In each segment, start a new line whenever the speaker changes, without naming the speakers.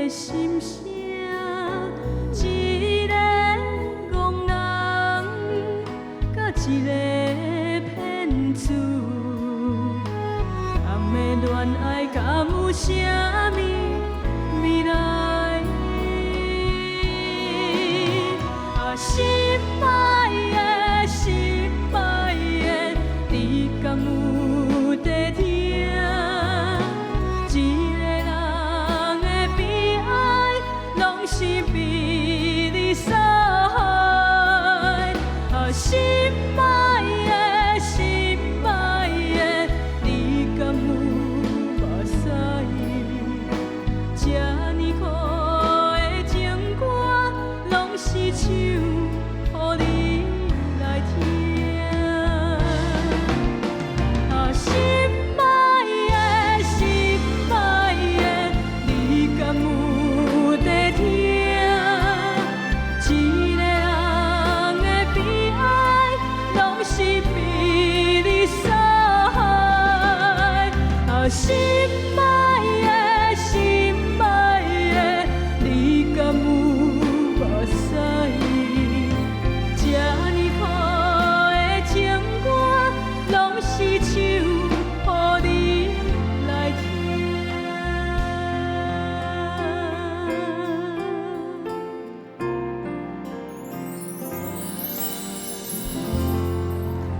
的心声，一个憨人，甲一个骗子，谈的恋爱敢有啥物未来？失败的，失败的，你敢有在听？一个人的悲哀，拢是被你伤害。失败的，失败的，你敢有目屎？这呢苦的情歌，拢是唱。予你来听，失败的，失败的，你敢有在听？一个人的悲哀，拢是被你伤害。失败的，失败的，你敢有目屎？这呢苦的情歌，拢是唱予你来听。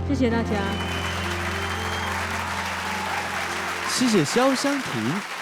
谢谢大家。
谢谢肖湘婷。